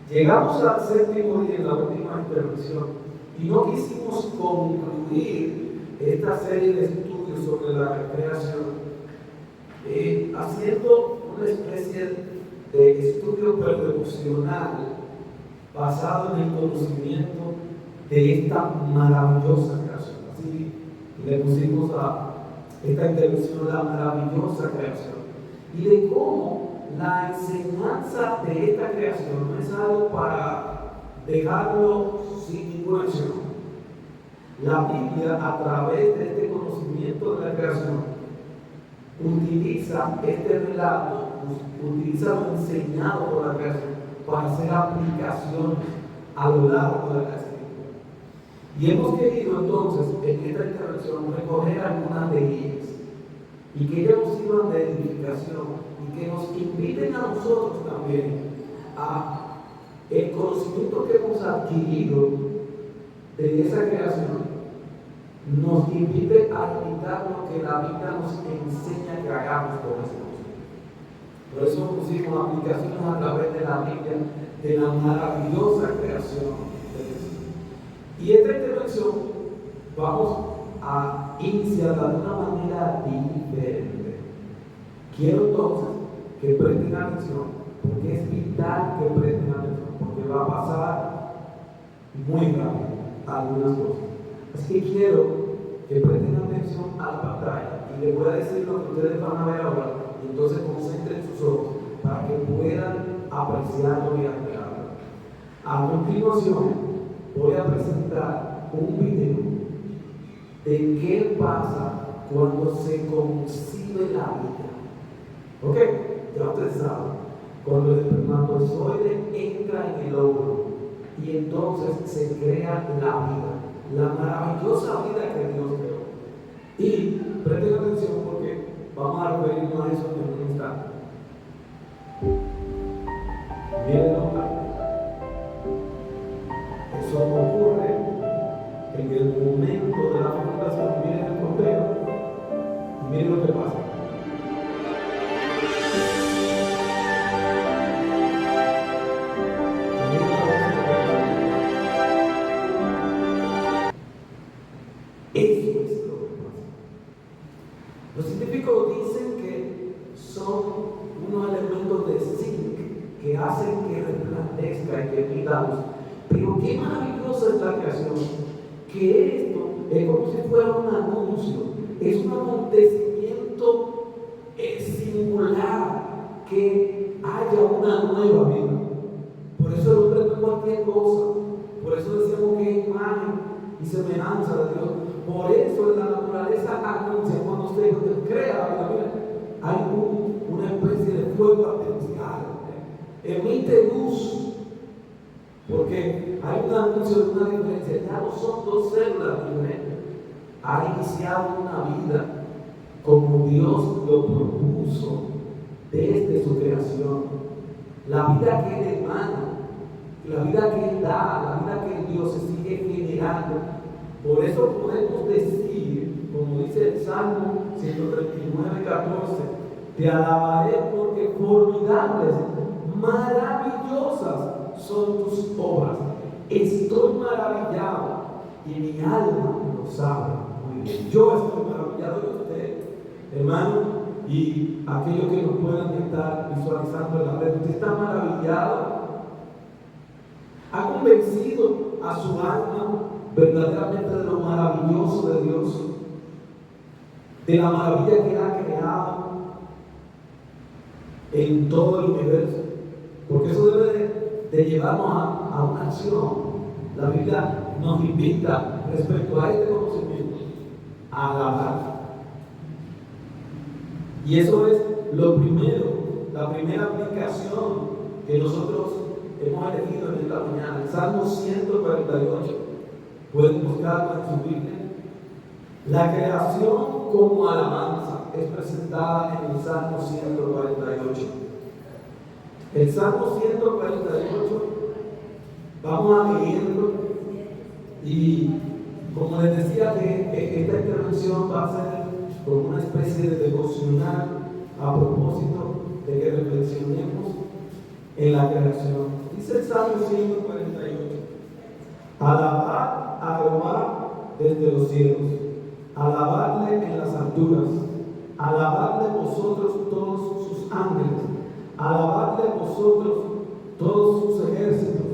Llegamos al séptimo día en la última intervención y no quisimos concluir esta serie de estudios sobre la creación haciendo una especie de estudio devocional basado en el conocimiento de esta maravillosa creación. Así le pusimos a esta intervención la maravillosa creación y de cómo la enseñanza de esta creación no es algo para dejarlo sin ninguna acción. La Biblia, a través de este conocimiento de la creación, utiliza este relato, utiliza lo enseñado por la creación para hacer aplicaciones a lo largo de la escritura. Y hemos querido entonces en esta intervención recoger algunas de ellas y que ellas nos sirvan de edificación y que nos inviten a nosotros también a el conocimiento que hemos adquirido de esa creación, nos invite a imitar lo que la Biblia nos enseña que hagamos con ese conocimiento. Por eso pusimos aplicaciones a través de la Biblia de la maravillosa creación de Dios. Y esta intervención vamos a iniciarla de una manera diferente. Quiero entonces que presten atención, porque es vital que presten atención, porque va a pasar muy rápido algunas cosas. Así que quiero que presten atención a la pantalla y les voy a decir lo que ustedes van a ver ahora, y entonces concentren sus ojos para que puedan apreciarlo y admirarlo. A continuación voy a presentar un video de qué pasa cuando se concibe la vida. ¿Ok? Ya ustedes saben, cuando el espermatozoide entra en el óvulo y entonces se crea la vida, la maravillosa vida que Dios creó. Y presten atención porque vamos a referirnos a eso en un instante. Mírenlo ahí. Eso ocurre en el momento de la fecundación. Miren el conteo y miren lo que pasa. Eso es lo que pasa. Los científicos dicen que son unos elementos de zinc que hacen que resplandezca y que emita luz. Pero qué maravillosa es la creación, que esto es como si fuera un anuncio, es un acontecimiento singular, que haya una nueva vida. Por eso el hombre no es cualquier cosa, por eso decimos que es imagen y semejanza de Dios. Por eso en la naturaleza anuncia, cuando se crea la vida, hay una especie de fuego artificial, emite luz, porque hay un anuncio de una diferencia. Ya no son dos células diferentes, ha iniciado una vida como Dios lo propuso desde su creación. La vida que Él emana, la vida que Él da, la vida que Dios se sigue generando. Por eso podemos decir, como dice el Salmo 139:14, te alabaré porque formidables, maravillosas son tus obras. Estoy maravillado y mi alma lo sabe muy bien. Yo estoy maravillado de usted, hermano, y aquellos que nos puedan estar visualizando en la red. Usted está maravillado, ha convencido a su alma verdaderamente de lo maravilloso de Dios, de la maravilla que Él ha creado en todo el universo, porque eso debe de llevarnos a una acción. La Biblia nos invita respecto a este conocimiento a alabar, y eso es lo primero, la primera aplicación que nosotros hemos elegido en esta mañana. El Salmo 148, pueden buscarlo en su Biblia. La creación como alabanza es presentada en el Salmo 148. El Salmo 148, vamos a leerlo, y como les decía, que esta intervención va a ser como una especie de devocional a propósito de que reflexionemos en la creación. Dice el Salmo 148: alabad a Jehová desde los cielos, alabadle en las alturas, alabadle vosotros todos sus ángeles, alabadle vosotros todos sus ejércitos,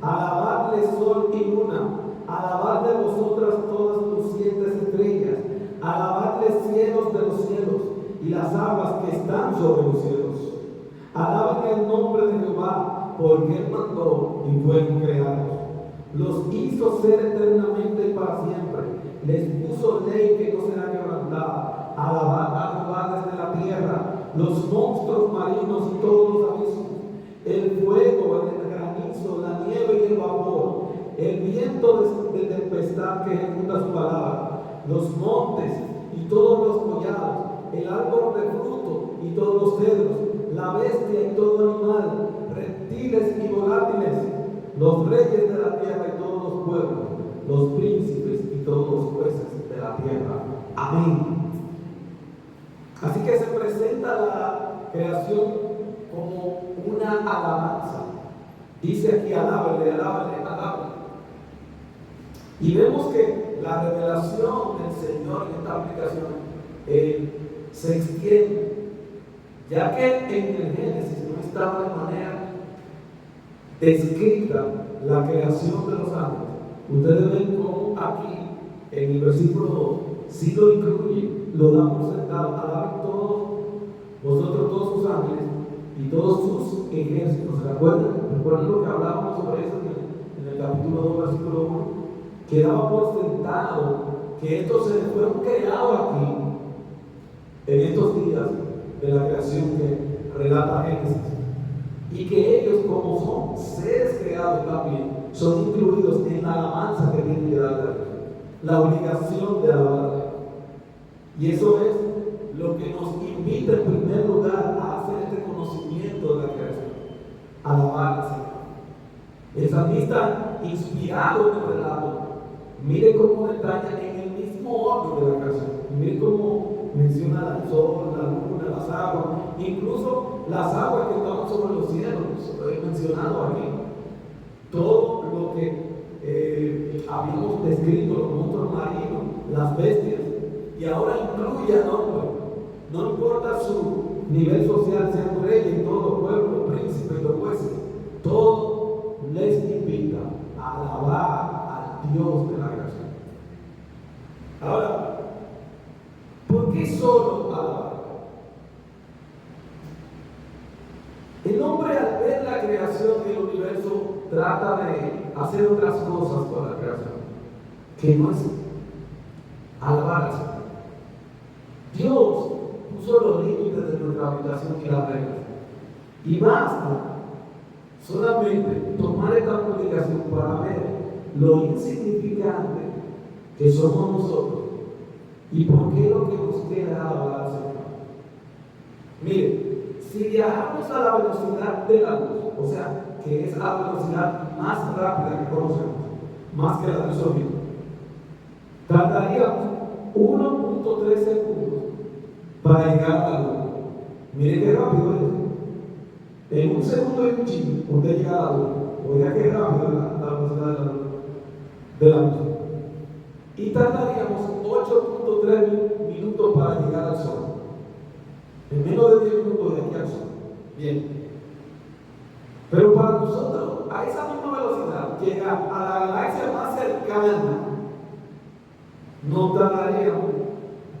alabadle sol y luna, alabadle vosotras todas tus 7 estrellas, alabadle cielos de los cielos y las aguas que están sobre los cielos. Alaben el nombre de Jehová, porque Él mandó y fueron creados. Los hizo ser eternamente y para siempre. Les puso ley que no será quebrantada. Alabad a Jehová desde la tierra, los monstruos marinos y todos los abismos, el fuego, el granizo, la nieve y el vapor, el viento de tempestad que ejecuta su palabra, los montes y todos los collados, el árbol de fruto y todos los cedros, la bestia y todo animal, reptiles y volátiles, los reyes de la tierra y todos los pueblos, los príncipes y todos los jueces de la tierra. Amén. Así que se presenta la creación como una alabanza. Dice aquí: alábale, alábale, alábale. Y vemos que la revelación del Señor en esta aplicación se extiende, ya que en el Génesis no estaba de manera descrita la creación de los ángeles. Ustedes ven cómo aquí en el versículo 2 sí lo incluye, lo da por sentado: alaben todos vosotros todos sus ángeles y todos sus ejércitos. ¿Recuerdan lo que hablábamos sobre eso en el capítulo 2, versículo 1? Que daba por sentado que estos seres fueron creados aquí en estos días de la creación que relata Génesis, y que ellos, como son seres creados también, son incluidos en la alabanza que tienen que dar a Dios, la obligación de alabar a Dios. Y eso es lo que nos invita en primer lugar a hacer este conocimiento de la creación: alabar al Señor. El salmista, inspirado en el relato, mire cómo detalla en el mismo orden de la creación. Mire cómo menciona el sol, la luna, las aguas, incluso las aguas que estaban sobre los cielos, he mencionado aquí. Todo lo que habíamos descrito, los monstruos marinos, las bestias, y ahora incluye al hombre. No importa su nivel social, sean reyes, todos los pueblos, los príncipes y los jueces, todo les invita a alabar al Dios de la creación. Ahora, ¿por qué solo alabar? El hombre, al ver la creación del universo, trata de hacer otras cosas con la creación, que no es alabar al Señor. Dios puso los límites de nuestra habitación y las reglas, y basta solamente tomar esta publicación para ver lo insignificante que somos nosotros y por qué lo que nos queda alabar al Señor. Mire, si viajamos a la velocidad de la luz, o sea, que es la velocidad más rápida que conocemos, más que la del sonido, tardaríamos 1.3 segundos para llegar a la luz. Mire qué rápido es. En un segundo y un chingo, usted llega a la luz. Oiga qué rápido es la velocidad de la luz. Y tardaríamos 8.3 minutos para llegar al sol. En menos de 10 minutos de aquí al sol. Bien. Pero para nosotros, a esa misma velocidad, llegar a la galaxia más cercana, nos tardaríamos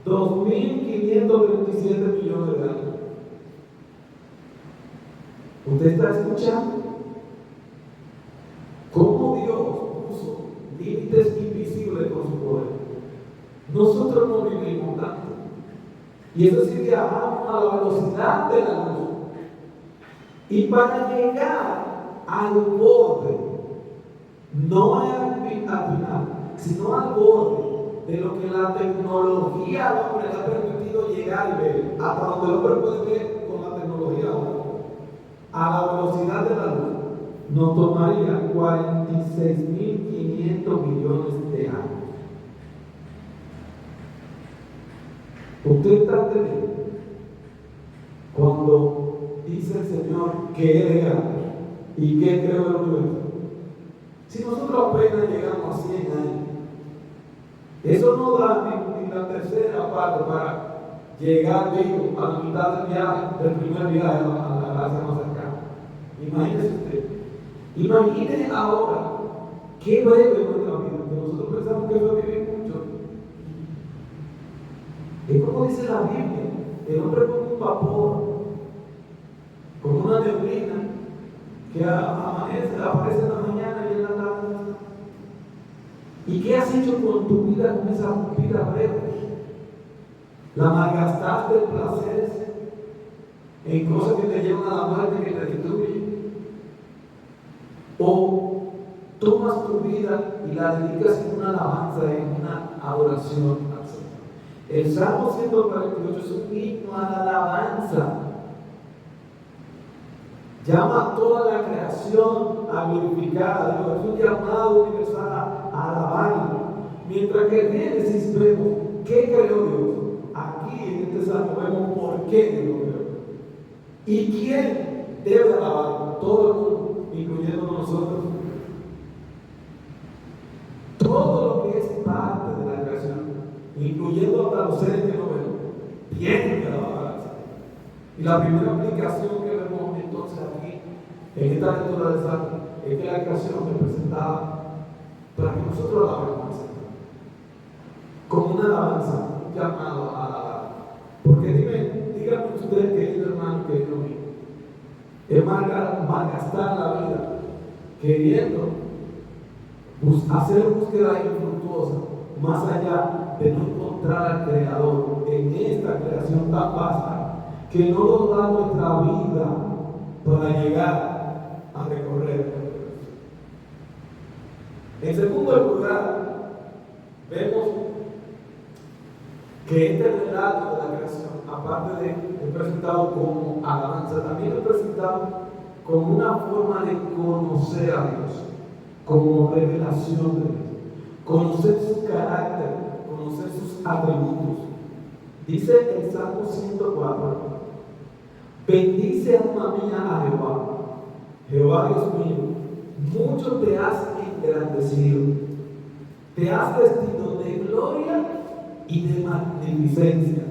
2.527 millones de años. ¿Usted está escuchando? ¿Cómo Dios puso límites invisibles con su poder? Nosotros no vivimos tanto. Y eso sí, viajamos a la velocidad de la luz. Y para llegar al borde, no al final, sino al borde de lo que la tecnología al hombre le ha permitido llegar y ver, hasta donde el hombre puede ver con la tecnología a la velocidad de la luz, nos tomaría 46.500 millones de años. ¿Usted está entendiendo? Cuando dice el Señor que Él es grande, ¿Y qué creó el universo? Si nosotros apenas llegamos a 100 años, eso no da ni la tercera parte para llegar vivo a la mitad del viaje, del primer viaje a la galaxia más cercana. Imagínese usted. Imagine ahora qué breve es nuestra vida, que nosotros pensamos que va a vivir mucho. Es como dice la Biblia, el hombre como un vapor, como una neblina que amanece, aparece en la mañana y en la tarde. ¿Y qué has hecho con tu vida, con esa vida breve? ¿La malgastaste en placeres, en cosas que te llevan a la muerte, que te destruyen? ¿O tomas tu vida y la dedicas en una alabanza, en una adoración al Señor? El Salmo 148 es un himno a la alabanza. Llama a toda la creación a glorificar a Dios. Es un llamado universal a alabarlo. Mientras que en Génesis vemos qué creó Dios. Aquí en este salmo vemos por qué Dios lo creó. ¿Y quién debe alabarlo? Todo el mundo, incluyendo nosotros. Todo lo que es parte de la creación, incluyendo hasta los seres que no ven, tienen que alabar. Y la primera aplicación que vemos entonces aquí, en esta lectura de Salmo, es que la creación es presentada para que nosotros alabemos al Señor. Como una alabanza, un llamado a alabar. Porque díganme ustedes, querido hermano, querido amigo, es malgastar la vida queriendo hacer búsqueda infructuosa, más allá de no encontrar al Creador en esta creación tan vasta, que no nos da nuestra vida para llegar a recorrer. En segundo lugar, vemos que este relato de la creación, aparte de presentado como alabanza, también es presentado como una forma de conocer a Dios, como revelación de Dios, conocer su carácter, conocer sus atributos. Dice el Salmo 104: bendice alma mía a Jehová. Jehová Dios mío, mucho te has engrandecido, te has vestido de gloria y de magnificencia,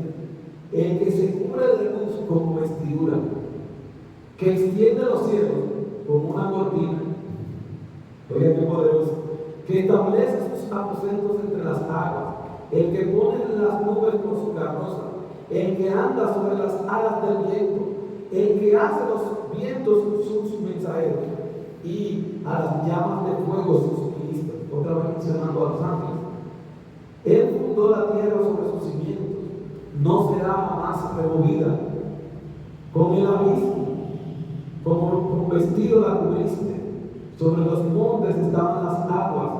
el que se cubre de luz como vestidura, que extiende los cielos como una cortina. Oiga qué poderoso. Que establece sus aposentos entre las aguas, el que pone las nubes por su carroza, el que anda sobre las alas del viento, el que hace los vientos sus mensajeros y a las llamas de fuego sus ministros. Otra vez mencionando a los ángeles. Él fundó la tierra sobre sus cimientos, no será jamás removida. Con el abismo, como con vestido la cubriste, sobre los montes estaban las aguas,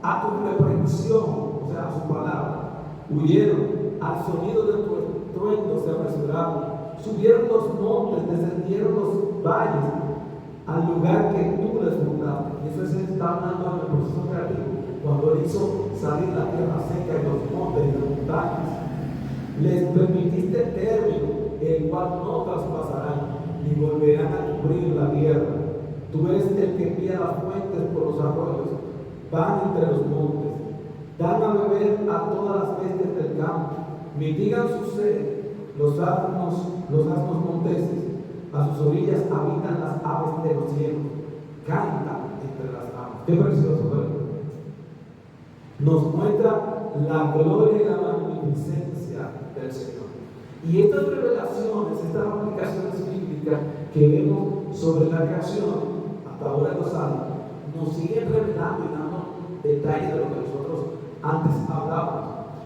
a tu reprensión, o sea, a su palabra, huyeron, al sonido de tu estruendo se apresuraron, subieron los montes, descendieron los valles, al lugar que tú les fundaste. Y eso se está hablando en el proceso creativo, cuando él hizo salir la tierra seca y los montes y las montañas. Les permitiste término, el cual no traspasarán, ni volverán a cubrir la tierra. Tú eres el que envía las fuentes por los arroyos, van entre los montes, dan a beber a todas las bestias del campo, mitigan su sed, los asnos monteses, a sus orillas habitan las aves de los cielos, cantan entre las aves. Qué precioso, ¿verdad? Nos muestra la gloria y la magnificencia del Señor. Y estas revelaciones, estas aplicaciones bíblicas que vemos sobre la creación, hasta ahora en los Salmos, nos siguen revelando y dando detalles de lo que nosotros antes hablábamos.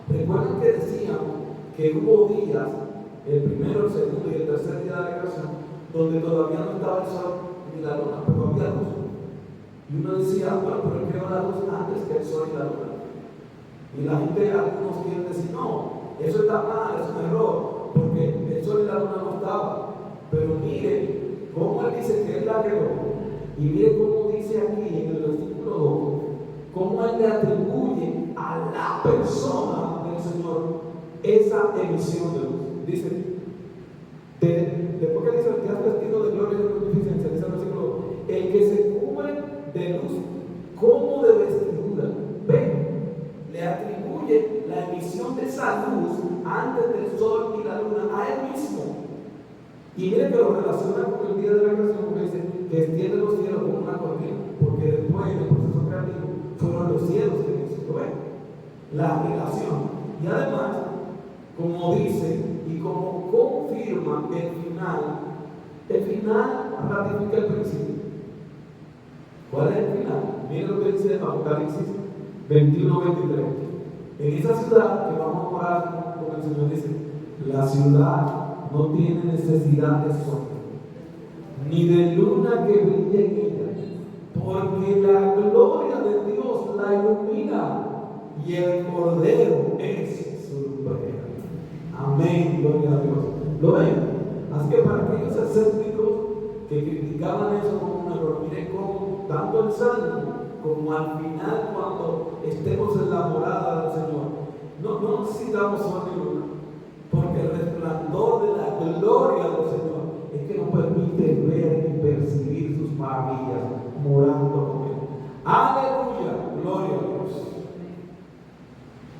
Recuerden que decíamos que hubo días, el primero, el segundo y el tercer día de la creación, donde todavía no estaba el sol ni la luna, pero había luz. Y uno decía, bueno, pero él creó la luz antes que el sol y la luna. Y la gente, algunos quieren decir, no, eso está mal, es un error, porque el sol y la luna no estaban. Pero mire cómo él dice que él la creó. Y mire cómo dice aquí en el versículo 2, cómo él le atribuye a la persona del Señor esa emisión de luz. Dice, después que dice que has vestido de gloria y de magnificencia, dice el versículo, el el que se cubre de luz como de vestidura. Ven, le atribuye la emisión de esa luz antes del sol y la luna a él mismo. Y mire que lo relaciona con el día de la creación, porque dice que extiende los cielos como una cortina, porque después del proceso creativo fueron los cielos que hizo. ¿Ven? La relación. Y además, como dice y como confirma el final ratifica el principio. ¿Cuál es el final? Miren lo que dice Apocalipsis 21-23. En esa ciudad que vamos a morar, como el Señor dice, la ciudad no tiene necesidad de sol, ni de luna que brille en ella, porque la gloria de Dios la ilumina y el Cordero es su rey. Amén, gloria a Dios. ¿Lo ven? Así que para aquellos escépticos que criticaban eso como un error, miren cómo tanto el Salmo como al final cuando estemos en la morada del Señor, no necesitamos sol ni luna, porque el resplandor de la gloria del Señor es que nos permite ver y percibir sus maravillas morando con Él. Aleluya, gloria a Dios.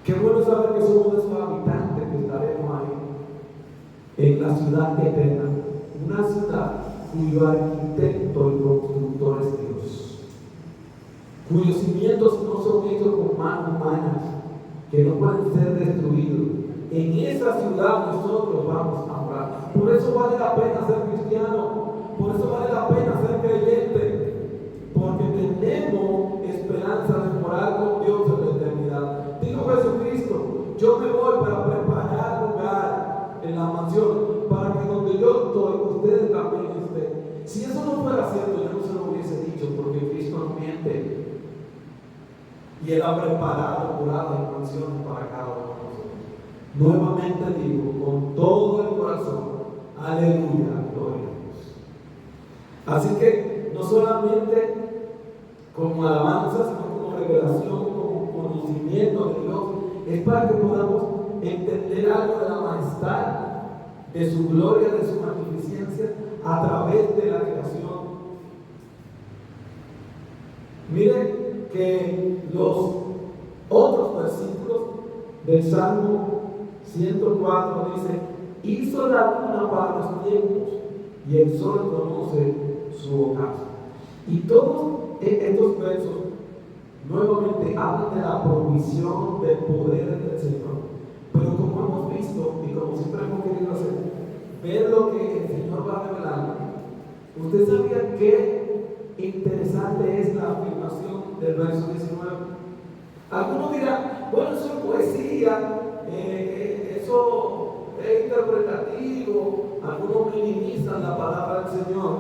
Qué bueno saber que somos de esos habitantes que estaremos ahí en la ciudad eterna, una ciudad cuyo arquitecto y constructor es Dios, cuyos cimientos no son hechos con manos humanas, que no pueden ser destruidos. En esa ciudad nosotros vamos a morar. Por eso vale la pena ser cristiano, por eso vale la pena ser creyente, porque tenemos esperanza de morar con Dios en la eternidad. Dijo Jesucristo: yo me voy para preparar lugar en la mansión, para que donde yo estoy, ustedes también estén. Si eso no fuera cierto, yo no se lo hubiese dicho, porque Cristo no miente. Y Él ha preparado moradas y mansiones para cada uno de nosotros. Nuevamente digo, con todo el corazón, aleluya, gloria a Dios. Así que no solamente como alabanza, sino como revelación, como conocimiento de Dios, es para que podamos entender algo de la majestad, de su gloria, de su magnificencia a través de la creación. Miren que los otros versículos del Salmo 104 dice: hizo la luna para los tiempos y el sol conoce su ocaso. Y todos estos versos nuevamente hablan de la provisión del poder del Señor. Pero como hemos visto y como siempre hemos querido hacer, ver lo que el Señor va revelando. ¿Usted sabía qué interesante es la afirmación del verso 19? Algunos dirán: bueno, eso es poesía, eso es interpretativo. Algunos minimizan la palabra del Señor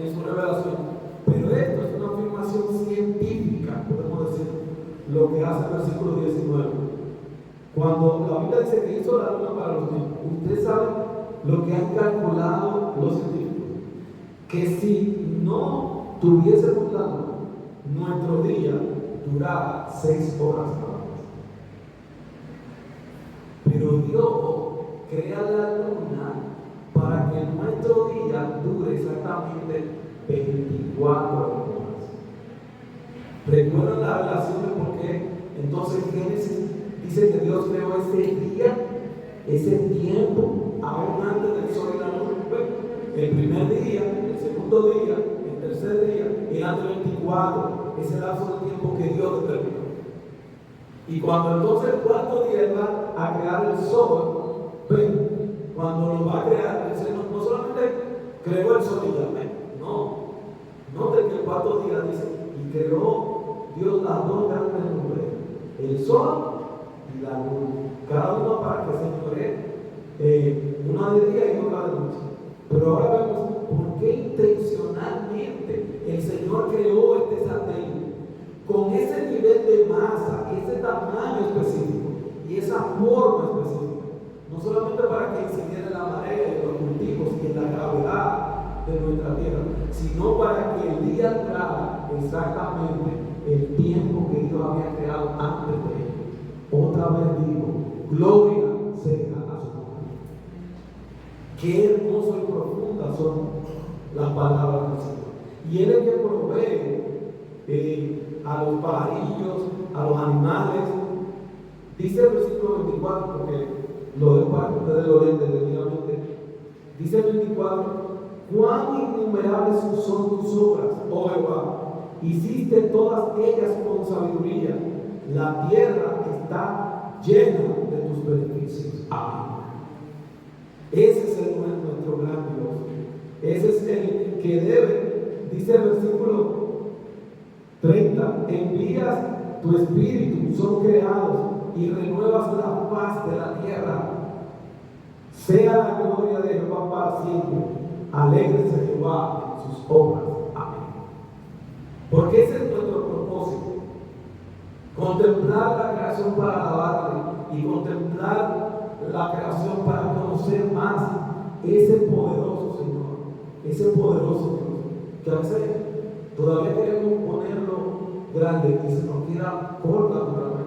en su revelación. Pero esto es una afirmación científica, podemos decir, lo que hace el versículo 19. Cuando la Biblia dice que hizo la luna para los tiempos, usted sabe lo que han calculado los científicos, que si no tuviésemos la luna, nuestro día duraba 6 horas nada más. Pero Dios crea la luna para que nuestro día dure exactamente 24 horas. ¿Recuerdan la relación de por qué entonces Génesis dice que Dios creó ese día, ese tiempo, aún antes del sol y la luna? El primer día, el segundo día, el tercer día, eran de 24, ese lapso de tiempo que Dios determinó. Y cuando entonces el cuarto día va a crear el sol, cuando lo va a crear, el Señor no solamente creó el sol y ya, note que el cuarto día dice: y creó Dios las dos grandes nubes, el sol y la luna, cada uno para que señoree, una de día y otra de noche. Pero ahora vemos por qué intencionalmente el Señor creó este satélite con ese nivel de masa, ese tamaño específico y esa forma específica, no solamente para que incidiera en la marea y en los cultivos y en la gravedad de nuestra tierra, sino para que el día durara exactamente el tiempo que Dios había creado antes de él. Otra vez digo, gloria sea a su nombre. Qué hermoso y profundas son las palabras del Señor. Y Él es el que provee a los pajarillos, a los animales. Dice el versículo 24, porque lo dejo para que ustedes lo lean detenidamente. Dice el 24: cuán innumerables son tus obras, oh Jehová, hiciste todas ellas con sabiduría. La tierra está llena de tus beneficios. Amén. Ese es nuestro gran Dios. Ese es el que debe, dice el versículo 30, envías tu espíritu, son creados, y renuevas la paz de la tierra. Sea la gloria de Jehová para siempre. Alégrese Jehová en sus obras. Amén. Porque ese es nuestro propósito. Contemplar la creación para alabarle y contemplar la creación para conocer más ese poderoso Señor, ese poderoso Dios, que a veces todavía queremos ponerlo grande y se nos queda corta naturalmente.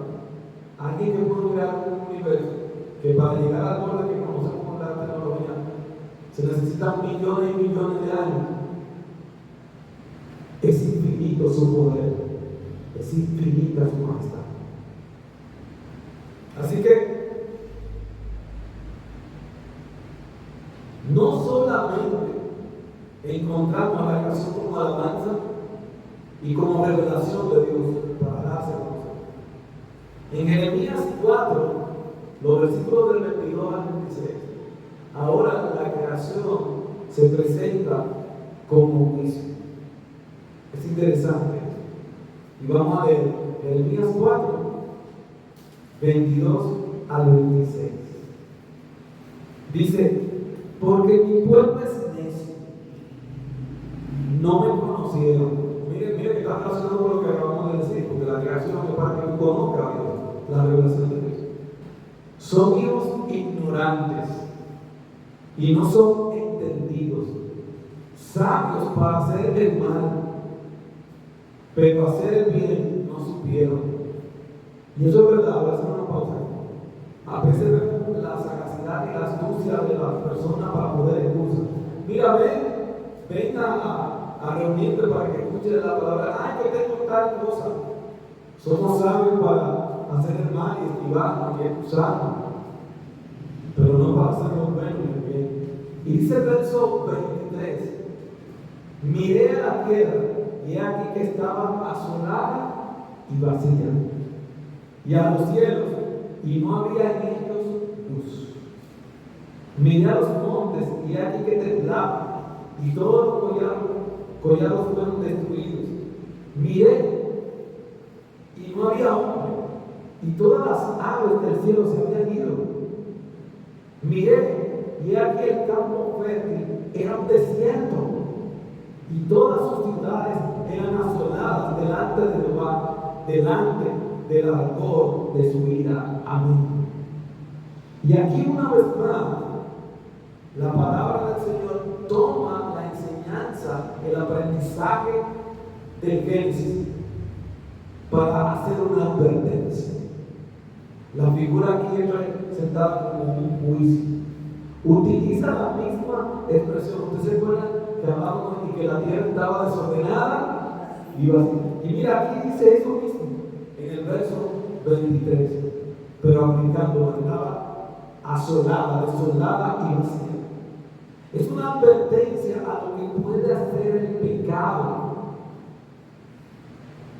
Alguien que puede crear un universo que para llegar al borde que conocemos con la tecnología se necesitan millones y millones de años. Es infinito su poder, es infinita su majestad. Así que no solamente encontramos la creación como alabanza y como revelación de Dios para darse a conocer. En Jeremías 4, los versículos del 22 al 26, ahora la creación se presenta como juicio. Es interesante. Y vamos a leer Jeremías 4, 22 al 26. Dice: porque mi pueblo es necio, no me conocieron. Mire que está relacionado con lo que acabamos de decir, porque la creación es para que conozca a Dios, la revelación de Dios. Son hijos ignorantes y no son entendidos, sabios para hacer el mal, pero hacer el bien no supieron. Y eso es verdad. Voy a hacer una pausa. A veces vemos la sagacidad y la astucia de las personas para poder excusar. Mira, ven a reunirte para que escuches la palabra. Ay, que tengo tal cosa. Somos sabios para hacer el mal y esquivarnos y excusarnos, pero no para hacer lo bueno y el bien. Y dice el verso 23: miré a la tierra y he aquí que estaba asolada y vacía, y a los cielos, y no había en ellos luz. Miré a los montes y he aquí que temblaban, y todos los collados fueron destruidos. Miré y no había hombre, y todas las aves del cielo se habían ido. Miré y he aquí el campo fértil era un desierto, y todas sus ciudades eran asoladas delante de Jehová, delante del ardor de su ira. Amén. Y aquí una vez más, la palabra del Señor toma la enseñanza, el aprendizaje del Génesis para hacer una advertencia. La figura aquí es representada como un juicio. Utiliza la misma expresión. ¿Ustedes se acuerdan que hablábamos de que la tierra estaba desordenada y vacía? Y mira, aquí dice eso mismo en el verso 23, pero aplicando, estaba asolada, desolada y vacía. Es una advertencia a lo que puede hacer el pecado.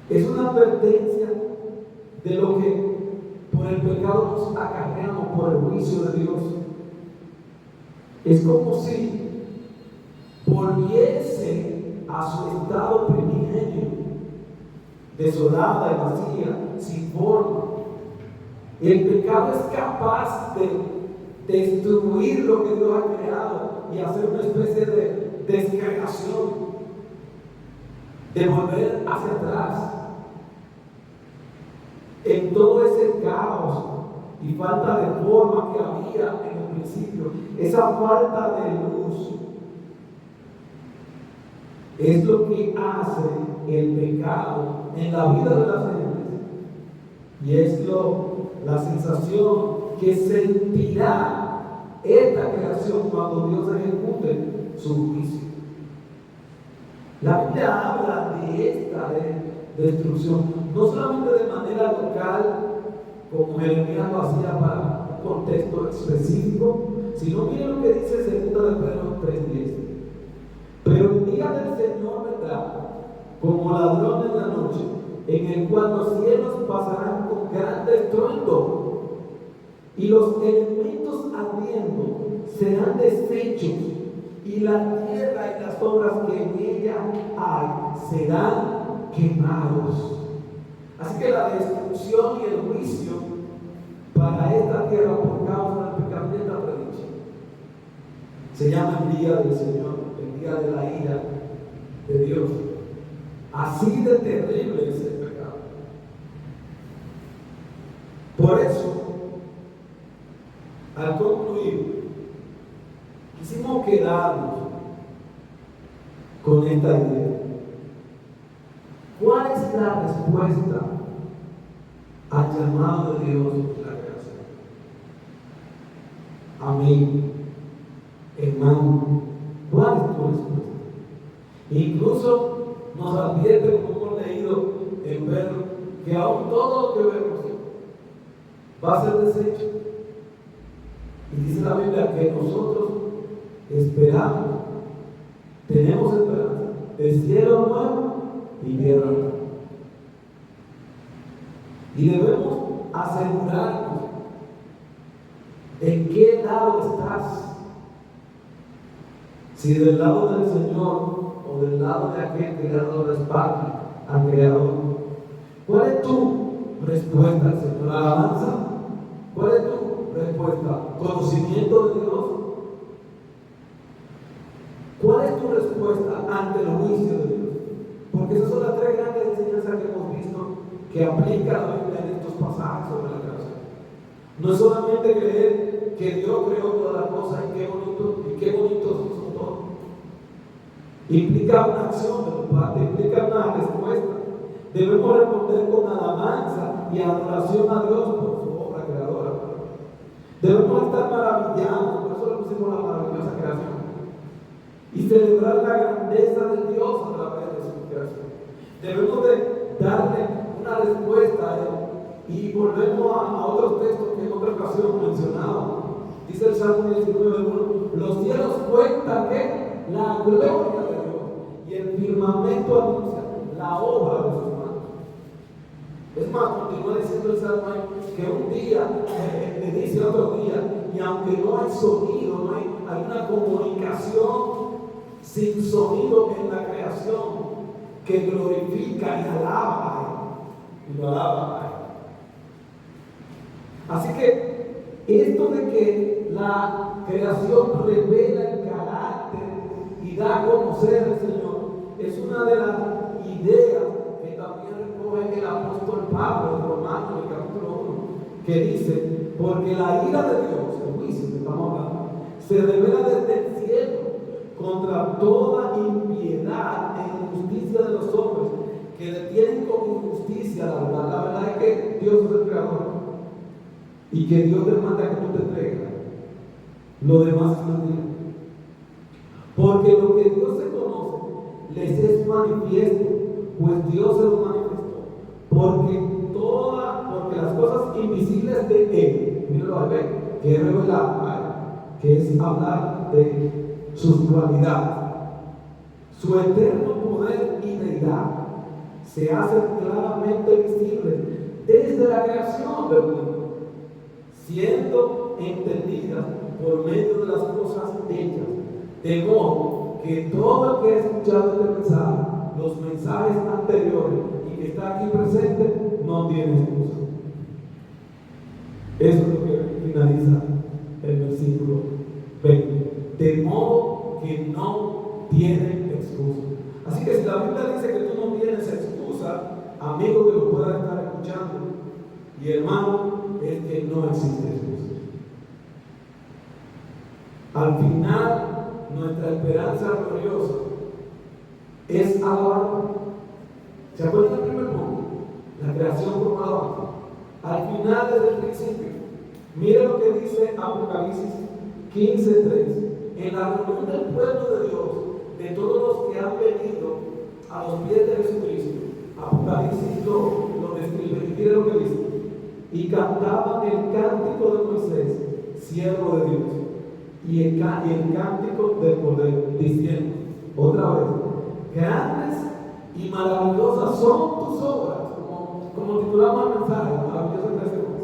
Es una advertencia de lo que por el pecado nos acarreamos, por el juicio de Dios. Es como si volviese a su estado primigenio, desolada y vacía, sin forma. El pecado es capaz de destruir lo que Dios ha creado y hacer una especie de descreación, de volver hacia atrás. En todo ese caos y falta de forma que había en el principio, esa falta de luz es lo que hace el pecado en la vida de las gentes, y es la sensación que sentirá esta creación cuando Dios ejecute su juicio. La Biblia habla de esta destrucción, no solamente de manera local, como Jeremías lo hacía para un contexto específico, sino miren lo que dice 2 de Pedro 3:10. Pero el día del Señor vendrá como ladrón en la noche, en el cual los cielos pasarán con grande estruendo, y los elementos ardiendo serán deshechos, y la tierra y las obras que en ella hay serán quemados. Así que la destrucción y el juicio para esta tierra por causa del pecado ya está predicho. Se llama el día del Señor, el día de la ira de Dios. Así de terrible es el pecado. Por eso, al concluir, quisimos quedarnos con esta idea. ¿Cuál es la respuesta al llamado de Dios en la creación? Amén. Hermano, ¿cuál es tu respuesta? Incluso nos advierte, como hemos leído en Pedro, que aún todo lo que vemos va a ser deshecho. Y dice la Biblia que nosotros esperamos, tenemos esperanza de cielo nuevo y tierra nueva. Y debemos asegurarnos en qué lado estás. Si del lado del Señor o del lado de aquel que le ha dado la espalda al Creador. ¿Cuál es tu respuesta al Señor? ¿Alabanza? ¿Cuál es tu respuesta? ¿Conocimiento de Dios? ¿Cuál es tu respuesta ante el juicio de Dios? Porque esas son las tres grandes enseñanzas que hemos visto que aplica la Biblia en estos pasajes sobre la creación. No es solamente creer que Dios creó todas las cosas y qué bonitos son todos. Implica una acción de tu parte, implica una respuesta. Debemos responder con alabanza y adoración a Dios por su obra creadora. Debemos estar maravillados, por eso le pusimos la maravillosa creación, y celebrar la grandeza de Dios a través de su creación. Debemos de darle una respuesta a Él. Y volvemos a otros textos que en otra ocasión mencionaba. Dice el Salmo 19:1: los cielos cuentan que la gloria de Dios, y el firmamento anuncia la obra de sus manos. Es más, continúa diciendo el Salmo que un día le dice otro día, y aunque no hay sonido, no hay una comunicación sin sonido en la creación que glorifica y alaba a Él. Y lo alaba a Él. Así que esto de que la creación revela el carácter y da a conocer al Señor es una de las ideas que también recoge el apóstol Pablo en Romanos, en el capítulo 1, que dice: porque la ira de Dios, el juicio que estamos hablando, se revela desde el cielo contra toda impiedad e injusticia de los hombres que detienen con injusticia la verdad. La verdad es que Dios es el creador y que Dios demanda que tú te entregues. Lo demás es mentira. Porque lo que Dios se conoce les es manifiesto, pues Dios se lo manifestó. Porque las cosas invisibles de Él, mírenlo a ver, que es revelar, que es hablar de su dualidad, su eterno poder y deidad, se hacen claramente visibles desde la creación del mundo, siendo entendidas por medio de las cosas hechas, de modo que todo el que ha escuchado este mensaje, los mensajes anteriores y que está aquí presente, no tiene excusa. Eso es lo que finaliza el versículo 20. De modo que no tiene excusa. Así que si la Biblia dice que tú no tienes excusa, amigo que lo pueda estar escuchando y hermano, es que no existe excusa. Al final, nuestra esperanza gloriosa es alabar. ¿Se acuerdan del primer punto? La creación como alabanza. Al final, desde el principio, mire lo que dice Apocalipsis 15:3. En la reunión del pueblo de Dios, de todos los que han venido a los pies de Jesucristo. Apocalipsis 2 lo describe y mire lo que dice: y cantaban el cántico de Moisés, siervo de Dios, y el cántico del Cordero, diciendo, otra vez, grandes y maravillosas son tus obras, como titulamos el mensaje, maravillosas creaciones,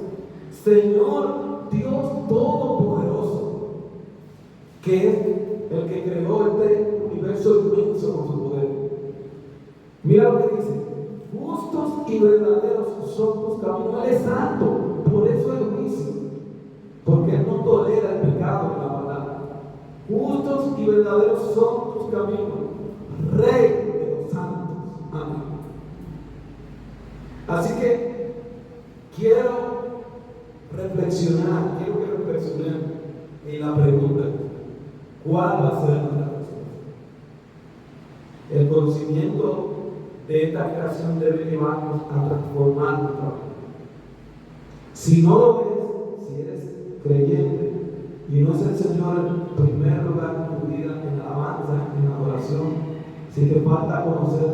Señor Dios Todopoderoso, que es el que creó este universo inmenso con su poder. Mira lo que dice: justos y verdaderos son tus caminos. Él es santo, por eso el juicio, porque Él no tolera el pecado ni la maldad. Justos y verdaderos son tus caminos, Rey de los santos. Amén. Así que quiero que reflexionemos en la pregunta: ¿cuál va a ser nuestra respuesta? El conocimiento de esta creación debe llevarnos a transformar nuestra vida. Si no lo ves, si eres creyente y no es el Señor en primer lugar en tu vida, en la alabanza, en la adoración, si te falta conocer,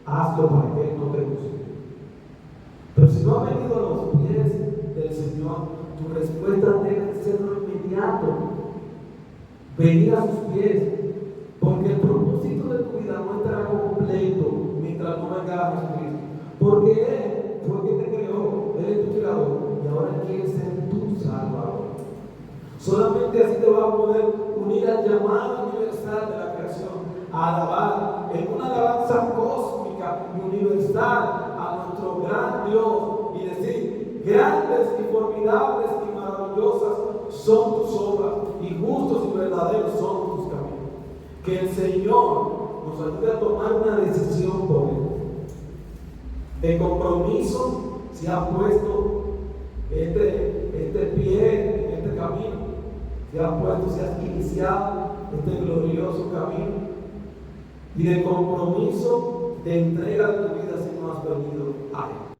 hazlo para que Él no te use. Pero si no has venido a los pies del Señor, tu respuesta debe ser lo inmediato: venir a sus pies, porque el propósito de tu vida no estará completo mientras no vengas a Jesucristo, porque Él fue quien te creó, Él es tu creador, y ahora Él quiere ser tu salvador. Solamente así te vas a poder unir al llamado universal de la creación, a alabar en una alabanza cósmica y universal a nuestro gran Dios y decir: grandes y formidables y maravillosas son tus obras, y justos y verdaderos son tus caminos. Que el Señor nos ayude a tomar una decisión por Él. De compromiso se ha puesto este pie en este camino. Se has iniciado este glorioso camino. Y de compromiso de entrega de tu vida si no has venido a Él.